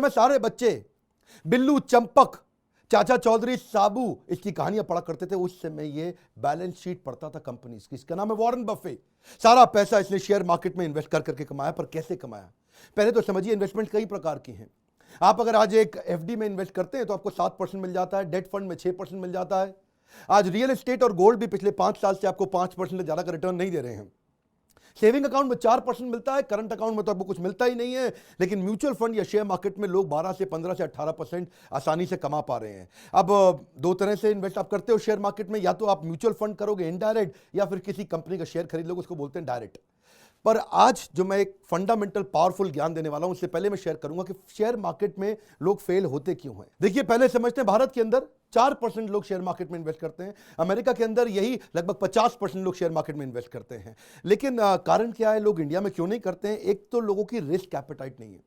समय सारे बच्चे बिल्लू चंपक, चाचा चौधरी, साबू, इसकी कहानियां पढ़ा करते थे, उस समय ये बैलेंस शीट पढ़ता था कंपनीज की। इसका नाम है वॉरेन बफे। सारा पैसा इसने शेयर मार्केट में इन्वेस्ट कर करके कमाया। पर कैसे कमाया? पहले तो समझिए, इन्वेस्टमेंट कई प्रकार की हैं। आप अगर आज एक एफडी में इन्वेस्ट करते हैं तो आपको 7% मिल जाता है, डेट फंड में 6% मिल जाता है। आज रियल एस्टेट और गोल्ड भी पिछले 5 साल से आपको 5% से ज्यादा का रिटर्न नहीं दे रहे हैं। सेविंग अकाउंट में 4% मिलता है, करंट अकाउंट में तो आपको कुछ मिलता ही नहीं है। लेकिन म्यूचुअल फंड या शेयर मार्केट में लोग 12 से 15 से 18% आसानी से कमा पा रहे हैं। अब दो तरह से इन्वेस्ट आप करते हो शेयर मार्केट में, या तो आप म्यूचुअल फंड करोगे इनडायरेक्ट, या फिर किसी कंपनी का शेयर खरीद लोगे, उसको बोलते हैं डायरेक्ट। पर आज जो मैं एक फंडामेंटल पावरफुल ज्ञान देने वाला हूं, उससे पहले मैं शेयर करूंगा कि शेयर मार्केट में लोग फेल होते क्यों हैं। देखिए, पहले समझते हैं भारत के अंदर 4% लोग शेयर मार्केट में इन्वेस्ट करते हैं। अमेरिका के अंदर यही लगभग 50% लोग शेयर मार्केट में इन्वेस्ट करते हैं। लेकिन कारण क्या है, लोग इंडिया में क्यों नहीं करते हैं? एक तो लोगों की रिस्क एपेटाइट नहीं है,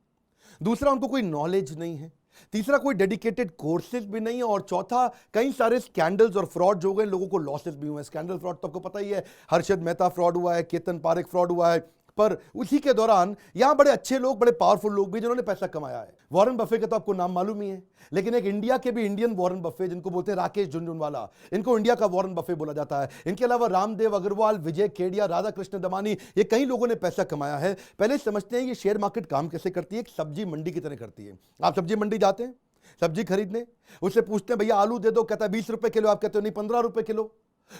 दूसरा उनको कोई नॉलेज नहीं है, तीसरा कोई डेडिकेटेड कोर्सेज भी नहीं है, और चौथा कई सारे स्कैंडल्स और फ्रॉड जो हो गए, लोगों को लॉसेस भी हुए हैं। स्कैंडल फ्रॉड तो आपको पता ही है, हर्षद मेहता फ्रॉड हुआ है, केतन पारेख फ्रॉड हुआ है। पर उसी के दौरान यहां बड़े अच्छे लोग, बड़े पावरफुल लोग भी जिन्होंने पैसा कमाया है। वॉरेन बफे का तो आपको नाम मालूम ही है, लेकिन एक इंडिया के भी इंडियन वॉरेन बफे, जिनको बोलते हैं राकेश झुनझुनवाला, इनको इंडिया का वॉरेन बफे बोला जाता है। इनके अलावा रामदेव अग्रवाल, विजय केडिया, राधा कृष्ण दमानी, ये कई लोगों ने पैसा कमाया है। पहले समझते हैं ये शेयर मार्केट काम कैसे करती है। एक सब्जी मंडी की तरह करती है। आप सब्जी मंडी जाते हैं सब्जी खरीदने, उससे पूछते हैं भैया आलू दे दो, कहता है 20 रुपए किलो। आप कहते हो नहीं 15 रुपए किलो।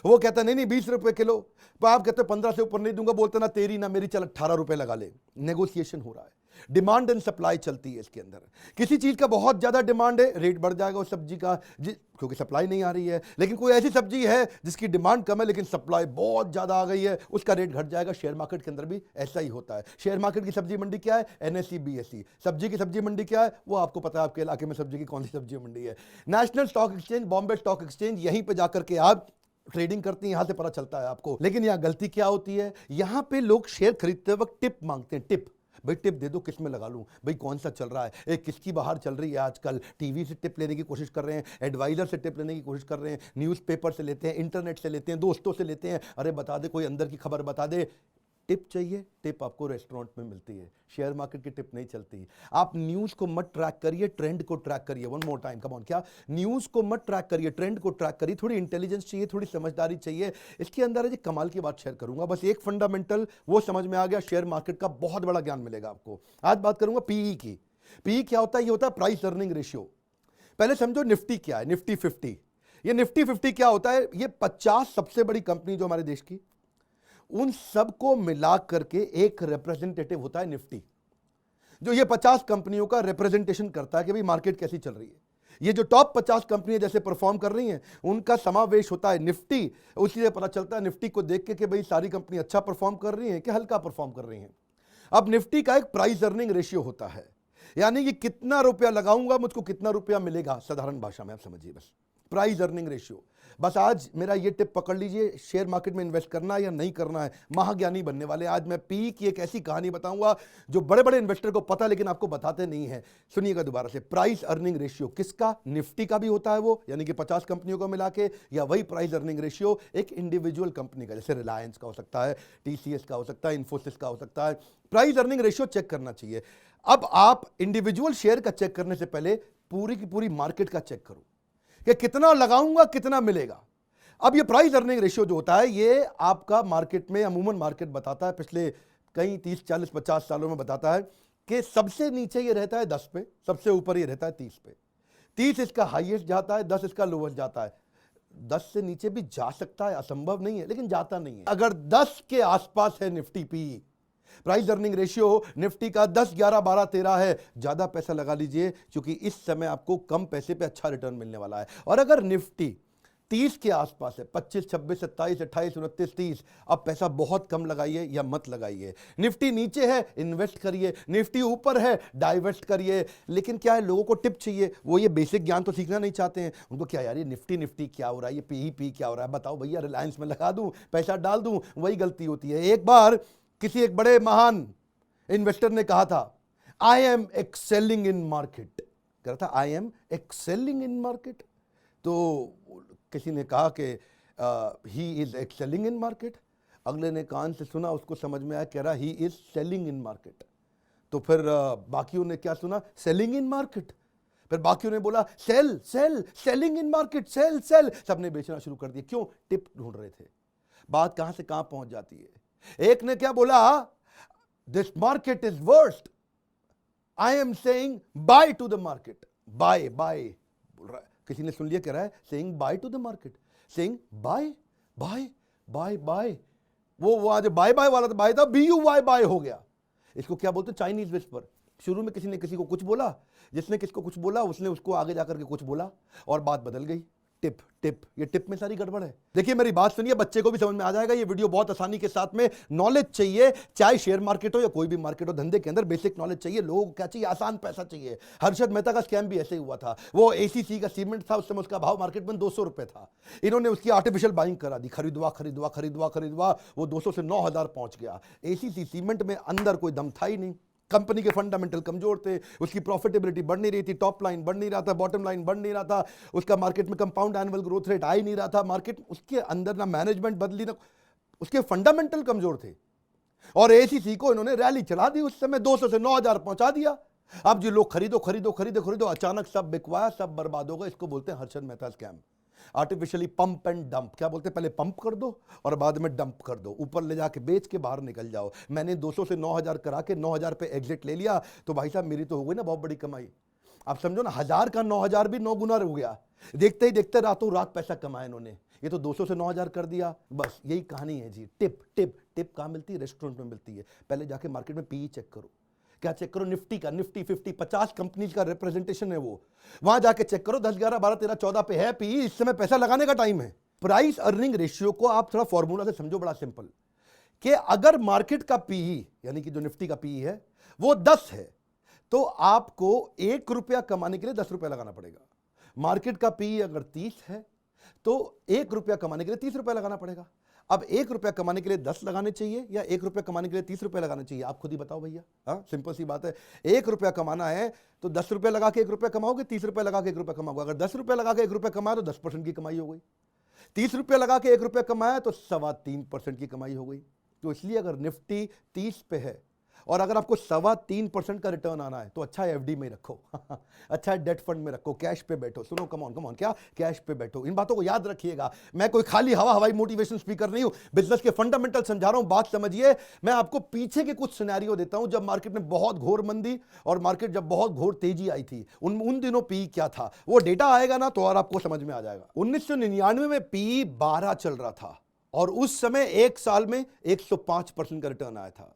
वो कहता है नहीं नहीं 20 रुपए किलो। तो आप कहते हो 15 से ऊपर नहीं दूंगा। बोलते ना तेरी ना मेरी, चल 18 रुपए लगा ले। नेगोशिएशन हो रहा है, डिमांड एंड सप्लाई चलती है इसके अंदर। किसी चीज का बहुत ज्यादा डिमांड है, रेट बढ़ जाएगा उस सब्जी का, क्योंकि सप्लाई नहीं आ रही है। लेकिन कोई ऐसी सब्जी है जिसकी डिमांड कम है लेकिन सप्लाई बहुत ज्यादा आ गई है, उसका रेट घट जाएगा। शेयर मार्केट के अंदर भी ऐसा ही होता है। शेयर मार्केट की सब्जी मंडी क्या है? NSE BSE. सब्जी की सब्जी मंडी क्या है? वो आपको पता है आपके इलाके में सब्जी की कौन सी सब्जी मंडी है। National stock exchange, Bombay stock exchange, यहीं पर जाकर के आप ट्रेडिंग करती हैं, यहां से पता चलता है आपको। लेकिन यहां गलती क्या होती है, यहां पे लोग शेयर खरीदते वक्त टिप मांगते हैं। टिप, भाई टिप दे दो, किस में लगा लूं, भाई कौन सा चल रहा है, एक किसकी बाहर चल रही है आजकल। टीवी से टिप लेने की कोशिश कर रहे हैं, एडवाइजर से टिप लेने की कोशिश कर रहे हैं, न्यूज़पेपर से लेते हैं, इंटरनेट से लेते हैं, दोस्तों से लेते हैं, अरे बता दे, कोई अंदर की खबर बता दे। टिप चाहिए, टिप आपको रेस्टोरेंट में मिलती है, शेयर मार्केट की टिप नहीं चलती। आप न्यूज को मत ट्रैक करिए, ट्रेंड को ट्रैक करिए। One more time, come on. क्या? न्यूज को मत ट्रैक करिए, ट्रेंड को ट्रैक करिए। थोड़ी इंटेलिजेंस चाहिए, थोड़ी समझदारी चाहिए। इसके अंदर है जी, कमाल की बात शेयर करूंगा, बस एक फंडामेंटल वो समझ में आ गया, शेयर मार्केट का बहुत बड़ा ज्ञान मिलेगा आपको। आज बात करूंगा पीई की। पीई क्या होता है? ये होता है प्राइस अर्निंग रेशियो। पहले समझो निफ्टी क्या है, निफ्टी 50। ये निफ्टी 50 क्या होता है? ये 50 सबसे बड़ी कंपनी जो हमारे देश की, उन सबको मिला करके एक रिप्रेजेंटेटिव होता है निफ्टी, जो ये 50 कंपनियों का रिप्रेजेंटेशन करता है कि भाई मार्केट कैसी चल रही है। ये जो टॉप 50 कंपनियां जैसे परफॉर्म कर रही हैं, उनका समावेश होता है निफ्टी। उसी से पता चलता है निफ्टी को देख के कि भाई सारी कंपनी अच्छा परफॉर्म कर रही हैं कि हल्का परफॉर्म कर रही हैं। अब निफ्टी का एक प्राइस अर्निंग रेशियो होता है, यानी कि कितना रुपया लगाऊंगा मुझको कितना रुपया मिलेगा। साधारण भाषा में आप समझिए, बस प्राइस अर्निंग रेशियो। बस आज मेरा ये टिप पकड़ लीजिए, शेयर मार्केट में इन्वेस्ट करना है या नहीं करना है, महाज्ञानी बनने वाले। आज मैं पी की एक ऐसी कहानी बताऊंगा जो बड़े बड़े इन्वेस्टर को पता लेकिन आपको बताते नहीं है। सुनिएगा दोबारा से। प्राइस अर्निंग रेशियो किसका? निफ्टी का भी होता है वो, यानी कि 50 कंपनियों को मिला के, या वही प्राइस अर्निंग रेशियो एक इंडिविजुअल कंपनी का, जैसे रिलायंस का हो सकता है, टीसीएस का हो सकता है, इन्फोसिस का हो सकता है। प्राइस अर्निंग रेशियो चेक करना चाहिए। अब आप इंडिविजुअल शेयर का चेक करने से पहले पूरी की पूरी मार्केट का चेक करो कि कितना लगाऊंगा कितना मिलेगा। अब ये प्राइस अर्निंग रेशियो जो होता है, ये आपका मार्केट में, अमूमन मार्केट बताता है, पिछले कई 30 40 50 सालों में बताता है कि सबसे नीचे ये रहता है 10 पे, सबसे ऊपर ये रहता है 30 पे। 30 इसका हाईएस्ट जाता है, 10 इसका लोवेस्ट जाता है। 10 से नीचे भी जा सकता है, असंभव नहीं है, लेकिन जाता नहीं है। अगर 10 के आसपास है Nifty P, price earning ratio Nifty का 10 11 12 13 है, ज्यादा पैसा लगा लीजिए, क्योंकि इस समय आपको कम पैसे पे अच्छा रिटर्न मिलने वाला है। और अगर निफ्टी 30 के आसपास है, 25 26 27 28 29 30, अब पैसा बहुत कम लगाइए या मत लगाइए। निफ्टी नीचे है, इन्वेस्ट करिए, निफ्टी ऊपर है, डाइवेस्ट करिए। लेकिन क्या है, लोगों को टिप चाहिए, वो ये बेसिक ज्ञान तो सीखना नहीं चाहते हैं। उनको क्या यार, ये निफ्टी क्या हो रहा है, ये पी क्या हो रहा है, बताओ भैया, रिलायंस में लगा दूं, पैसा डाल दूं। वही गलती होती है। एक बार किसी एक बड़े महान इन्वेस्टर ने कहा था, I am excelling in market. कह रहा था I am excelling in market. तो किसी ने कहा कि he is excelling in market. अगले ने कान से सुना, उसको समझ में आया, कह रहा he is selling in market. तो फिर बाकियों ने क्या सुना, सेलिंग इन मार्केट। फिर बाकियों ने बोला sell sell, selling in market, sell sell, सबने बेचना शुरू कर दिया। क्यों? टिप ढूंढ रहे थे। बात कहां से कहां पहुंच जाती है। एक ने क्या बोला, this market is worst, I am saying bye to the market. Bye bye बोल रहा है, किसी ने सुन लिया, कह रहा है saying bye to the market, saying bye bye bye bye. वो आज बाय बाय वाला तो बाय था, BUY बाय हो गया। इसको क्या बोलते हैं, चाइनीज विस्पर। शुरू में किसी ने किसी को कुछ बोला, जिसने किसको कुछ बोला उसने उसको आगे जाकर के कुछ बोला और बात बदल गई। टिप टिप, ये टिप में सारी गड़बड़ है। देखिए मेरी बात सुनिए, बच्चे को भी समझ में आ जाएगा। ये वीडियो बहुत आसानी के साथ में, नॉलेज चाहिए, चाहे शेयर मार्केट हो या कोई भी मार्केट हो, धंधे के अंदर बेसिक नॉलेज चाहिए। लोगों को क्या चाहिए, आसान पैसा चाहिए। हर्षद मेहता का स्कैम भी ऐसे ही हुआ था। वो ACC का सीमेंट था, उस समय उसका भाव मार्केट में 200 रुपए था। इन्होंने उसकी आर्टिफिशियल बाइंग करा दी, खरीदवा खरीदवा खरीदवा खरीदवा, वो 200 से 9000 पहुंच गया। ACC सीमेंट में अंदर कोई दम था ही नहीं। कंपनी के फंडामेंटल कमजोर थे, उसकी प्रॉफिटेबिलिटी बढ़ नहीं रही थी, टॉप लाइन बढ़ नहीं रहा था, बॉटम लाइन बढ़ नहीं रहा था, उसका मार्केट में कंपाउंड एनुअल ग्रोथ रेट आ ही नहीं रहा था। मार्केट उसके अंदर ना मैनेजमेंट बदली, ना उसके फंडामेंटल कमजोर थे। और ACC को इन्होंने रैली चला दी, उस समय 200 से 9000 पहुंचा दिया। अब जो लोग खरीदो खरीदो खरीदो खरीदो, अचानक सब बिकवाया, सब बर्बाद होगा। इसको बोलते हैं Harshad Mehta scam. Artificially pump and dump. क्या बोलते हैं, पहले पंप कर दो और बाद में डंप कर दो, ऊपर ले जाके बेच के बाहर निकल जाओ। मैंने 200 से 9000 करा के 9000 पे एग्जिट ले लिया, तो भाई साहब मेरी तो हो गई ना बहुत बड़ी कमाई। आप समझो ना, 1000 का 9000 भी 9 गुना हो गया। देखते ही देखते रातों रात पैसा कमाया इन्होंने। ये तो 200 से 9000 कर दिया, बस यही कहानी है जी। टिप टिप टिप कहाँ मिलती है, रेस्टोरेंट में मिलती है। पहले जाके मार्केट में PE चेक करो। क्या चेक करो, निफ्टी का, निफ्टी 50, 50 कंपनीज का रिप्रेजेंटेशन है वो। वहां जाके चेक करो, 10, 11, 12, 13, 14 पे है PE। इस समय पैसा लगाने का टाइम है। प्राइस अर्निंग रेशियो को आप थोड़ा फॉर्मूला से समझो, बड़ा सिंपल, कि अगर मार्केट का PE यानी कि जो निफ्टी का PE है वो 10 है, तो आपको 1 रुपया कमाने के लिए 10 रुपया लगाना पड़ेगा। मार्केट का PE अगर 30 है तो 1 रुपया कमाने के लिए 30 रुपया लगाना पड़ेगा। अब 1 रुपया कमाने के लिए 10 लगाने चाहिए या 1 रुपया कमाने के लिए 30 रुपया लगाने चाहिए, आप खुद ही बताओ भैया। हाँ, सिंपल सी बात है। 1 रुपया कमाना है तो 10 रुपया लगा के 1 रुपया कमाओगे, 30 रुपया लगा के 1 रुपया कमाओगे। अगर 10 रुपया लगा के 1 रुपया कमाया तो 10% की कमाई हो गई। 30 रुपया लगा के 1 रुपया कमाया तो 3.25% की कमाई हो गई। तो इसलिए अगर निफ्टी 30 पे है और अगर आपको 3.25% का रिटर्न आना है तो अच्छा है FD में रखो अच्छा है डेट फंड में रखो, कैश पे बैठो। सुनो, कम ऑन, क्या कैश पे बैठो। इन बातों को याद रखिएगा। मैं कोई खाली हवाई मोटिवेशन स्पीकर नहीं हूं, बिजनेस के फंडामेंटल समझा रहा हूं। बात समझिए। मैं आपको पीछे के कुछ सिनेरियो देता हूं, जब मार्केट में बहुत घोर मंदी और मार्केट जब बहुत घोर तेजी आई थी, उन दिनों PE क्या था, वो डेटा आएगा ना तो और आपको समझ में आ जाएगा। 1999 में PE 12 चल रहा था और उस समय एक साल में 105% का रिटर्न आया था।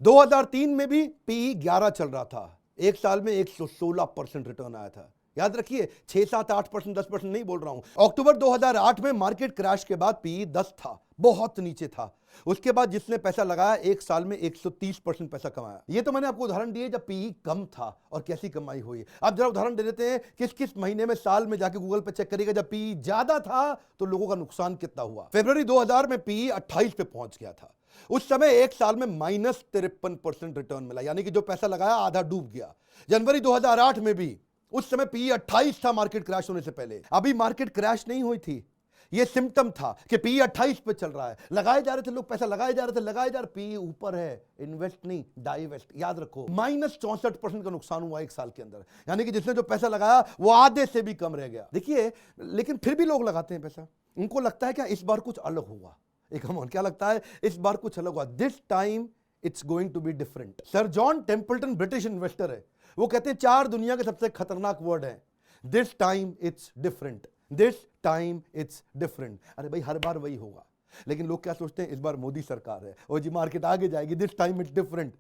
2003 में भी PE 11 चल रहा था, एक साल में 116% रिटर्न आया था। याद रखिए, 6, 7, 8%, 10% नहीं बोल रहा हूं। अक्टूबर 2008 में मार्केट क्रैश के बाद PE 10 था, बहुत नीचे था। उसके बाद जिसने पैसा लगाया एक साल में 130% पैसा कमाया। ये तो मैंने आपको उदाहरण दिए जब PE कम था और कैसी कमाई हुई। अब जरा उदाहरण दे देते हैं, किस किस महीने में, साल में जाके गूगल पे चेक करिएगा जब PE ज्यादा था तो लोगों का नुकसान कितना हुआ। फरवरी 2000 में PE 28 पे पहुंच गया था। उस समय एक साल में -53% रिटर्न मिला, यानी कि जो पैसा लगाया आधा डूब गया। जनवरी 2008 में भी उस समय PE 28 था मार्केट क्रैश होने से पहले। अभी मार्केट क्रैश नहीं हुई थी, ये सिम्टम था कि PE 28 पे चल रहा है। लगाए जा रहे थे लोग, पैसा लगाए जा रहे, PE ऊपर है। इन्वेस्ट नहीं, डाइवेस्ट। याद रखो, -64% का नुकसान हुआ एक साल के अंदर, यानी कि जिसने जो पैसा लगाया वो आधे से भी कम रह गया। देखिए, लेकिन फिर भी लोग लगाते हैं पैसा। उनको लगता है क्या इस बार कुछ अलग होगा। क्या लगता है इस बार कुछ अलग हुआ, this time it's going to be different. Sir John Templeton British investor है, वो कहते हैं 4 दुनिया के सबसे खतरनाक वर्ड है, this time it's different, this time it's different. अरे भाई, हर बार वही होगा, लेकिन लोग क्या सोचते हैं, इस बार मोदी सरकार है और जी मार्केट आगे जाएगी, दिस टाइम इट्स डिफरेंट।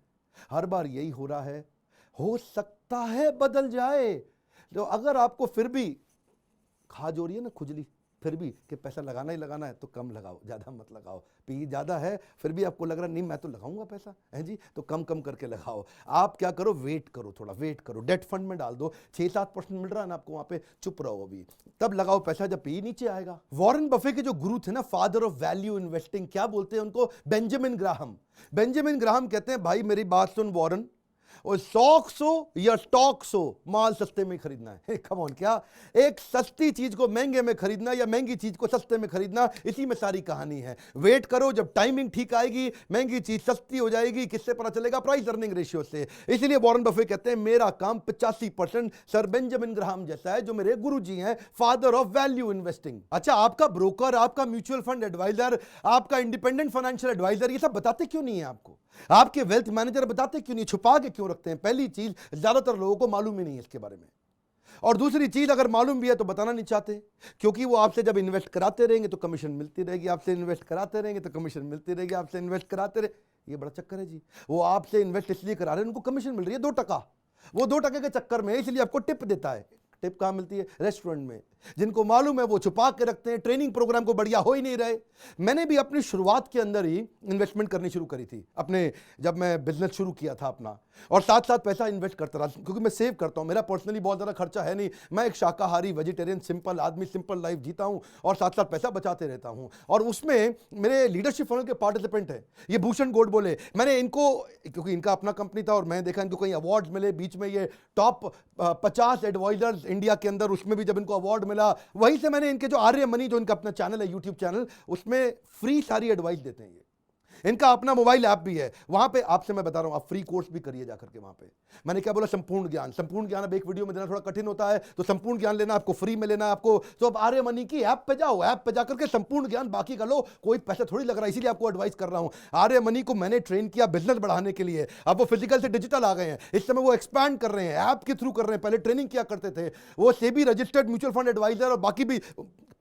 हर बार यही हो रहा है, हो सकता है बदल जाए। तो अगर आपको फिर भी खा जो रही है ना खुजली, फिर भी कि पैसा लगाना ही लगाना है तो कम लगाओ, ज़्यादा मत लगाओ। PE ज़्यादा है फिर भी आपको लग रहा नहीं मैं तो लगाऊंगा पैसा है जी, तो कम कम करके लगाओ। आप क्या करो, वेट करो, थोड़ा वेट करो, डेट फंड में डाल दो। 6-7% मिल रहा है ना आपको वहाँ पे, चुप रहो अभी, तब लगाओ पैसा जब PE नीचे आएगा। वॉरेन बफे के जो गुरु थे ना, फादर ऑफ वैल्यू इन्वेस्टिंग, क्या बोलते हैं उनको, बेंजामिन ग्राहम। बेंजामिन ग्राहम कहते हैं, भाई मेरी बात सुन वॉरेन, और सॉक्स हो या स्टॉक्स हो, माल सस्ते में खरीदना है। कम ऑन, क्या एक सस्ती चीज को महंगे में खरीदना या महंगी चीज को सस्ते में खरीदना, इसी में सारी कहानी है। वेट करो, जब टाइमिंग ठीक आएगी महंगी चीज सस्ती हो जाएगी। किससे पता चलेगा? प्राइस अर्निंग रेशियो से। इसलिए वॉरेन बफे कहते हैं मेरा काम 85% सर बेंजामिन ग्राहम जैसा है, जो मेरे गुरुजी हैं, फादर ऑफ वैल्यू इन्वेस्टिंग। अच्छा, आपका ब्रोकर, आपका म्यूचुअल फंड एडवाइजर, आपका इंडिपेंडेंट फाइनेंशियल एडवाइजर ये सब बताते क्यों नहीं है आपको? आपके वेल्थ मैनेजर बताते क्यों नहीं? छुपा के क्यों रखते हैं? पहली चीज, ज्यादातर लोगों को मालूम ही नहीं है इसके बारे में। और दूसरी चीज, अगर मालूम भी है तो बताना नहीं चाहते, क्योंकि वो आपसे जब इन्वेस्ट कराते रहेंगे तो कमीशन मिलती रहेगी, आपसे इन्वेस्ट कराते रहेंगे तो कमीशन मिलती रहेगी, आपसे इन्वेस्ट कराते रहे। ये बड़ा चक्कर है जी। वो आपसे इन्वेस्ट इसलिए करा रहे हैं, उनको कमीशन मिल रही है 2%। वो 2% के चक्कर में इसलिए आपको टिप देता है। टिप कहाँ मिलती है? रेस्टोरेंट में। जिनको मालूम है वो छुपा के रखते हैं, ट्रेनिंग प्रोग्राम को बढ़िया हो ही नहीं रहे। मैंने भी अपनी शुरुआत के अंदर ही इन्वेस्टमेंट करनी शुरू करी थी अपने, जब मैं बिजनेस शुरू किया था अपना, और साथ साथ पैसा इन्वेस्ट करता रहा, क्योंकि मैं सेव करता हूं। मेरा पर्सनली बहुत ज़्यादा खर्चा है नहीं, मैं एक शाकाहारी वेजिटेरियन सिंपल आदमी, सिंपल लाइफ जीता हूं और साथ साथ पैसा बचाते रहता हूं। और उसमें मेरे लीडरशिप फनल के पार्टिसिपेंट हैं, ये भूषण गोड बोले। मैंने इनको, क्योंकि इनका अपना कंपनी था और मैं देखा इनको कहीं अवार्ड्स मिले, बीच में ये टॉप 50 एडवाइजर्स इंडिया के अंदर, उसमें भी जब इनको अवार्ड मिला, वहीं से मैंने इनके जो आर्य मनी, जो इनका अपना चैनल है, यूट्यूब चैनल, उसमें फ्री सारी एडवाइस देते हैं ये। इनका अपना मोबाइल ऐप भी है, वहां पे आपसे मैं बता रहा हूं, आप फ्री कोर्स भी करिए जाकर के वहां पे। मैंने क्या बोला? संपूर्ण ज्ञान। संपूर्ण ज्ञान अब एक वीडियो में देना थोड़ा कठिन होता है, तो संपूर्ण ज्ञान लेना आपको फ्री में लेना है आपको। तो अब आर्य मनी की ऐप पे जाओ, ऐप पे जाकर के संपूर्ण ज्ञान बाकी का लो, कोई पैसा थोड़ी लग रहा है, इसीलिए आपको एडवाइस कर रहा हूं। आर्य मनी को मैंने ट्रेन किया बिजनेस बढ़ाने के लिए, अब वो फिजिकल से डिजिटल आ गए हैं, इस समय वो एक्सपैंड कर रहे हैं, ऐप के थ्रू कर रहे हैं। पहले ट्रेनिंग किया करते थे, वो SEBI registered mutual fund advisor और बाकी भी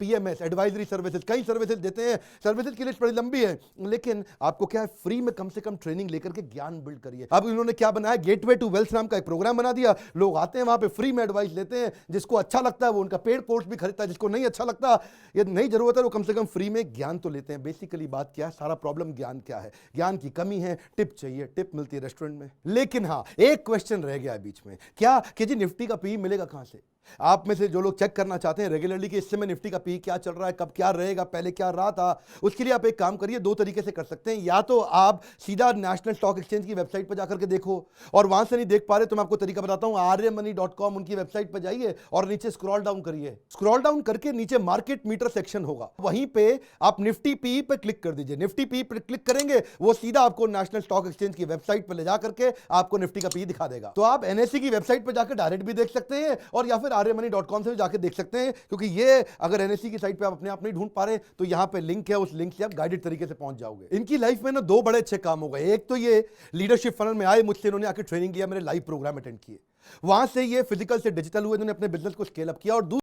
पीएमएस एडवाइजरी सर्विसेज, कई सर्विसेज देते हैं। सर्विसेज की लिस्ट बड़ी लंबी है, लेकिन आपको क्या है, फ्री में कम से कम ट्रेनिंग लेकर के ज्ञान बिल्ड करिए। अब इन्होंने क्या बनाया? गेटवे टू वेल्थ नाम का एक प्रोग्राम बना दिया। लोग आते हैं वहां पे, फ्री में एडवाइस लेते हैं, जिसको अच्छा लगता है वो उनका पेड कोर्स भी खरीदता है, जिसको नहीं अच्छा लगता, ये नहीं जरूरत है, वो कम से कम फ्री में ज्ञान तो लेते हैं। बेसिकली बात क्या है, सारा प्रॉब्लम ज्ञान क्या है? ज्ञान की कमी है, टिप चाहिए, टिप मिलती है रेस्टोरेंट में। लेकिन हाँ, एक क्वेश्चन रह गया है बीच में, क्या कि जी निफ्टी का पी मिलेगा कहां से? आप में से जो लोग चेक करना चाहते हैं रेगुलरली कि इस समय निफ्टी का पी क्या चल रहा है, कब क्या रहेगा, पहले क्या रहा था, उसके लिए आप एक काम करिए, दो तरीके से कर सकते हैं। या तो आप सीधा नेशनल स्टॉक एक्सचेंज की वेबसाइट पर जाकर के देखो, और वहां से नहीं देख पा रहे तो मैं आपको तरीका बताता हूं। arymoney.com उनकी वेबसाइट पर जाइए और नीचे स्क्रॉल डाउन करिए। स्क्रॉल डाउन करके नीचे मार्केट मीटर सेक्शन होगा, वहीं पे आप निफ्टी पी पे क्लिक कर दीजिए। निफ्टी पी पे क्लिक करेंगे, वो सीधा आपको नेशनल स्टॉक एक्सचेंज की वेबसाइट पर ले जाकर के आपको निफ्टी का पी दिखा देगा। तो आप एनएससी की वेबसाइट पर जाकर डायरेक्ट भी देख सकते हैं, और या फिर arymoney.com से जाके देख सकते हैं, क्योंकि ये अगर एनएससी की साइट पे आप अपने आप नहीं ढूंढ पा रहे तो यहां पे लिंक है, उस लिंक से आप गाइडेड तरीके से पहुंच जाओगे। इनकी लाइफ में ना दो बड़े अच्छे काम हो गए। एक तो ये लीडरशिप फनल में आए, मुझसे इन्होंने आके ट्रेनिंग लिया, मेरे लाइव प्रोग्राम अटेंड किए, वहां से ये फिजिकल से डिजिटल हुए, इन्होंने अपने बिजनेस को स्केल अप किया। और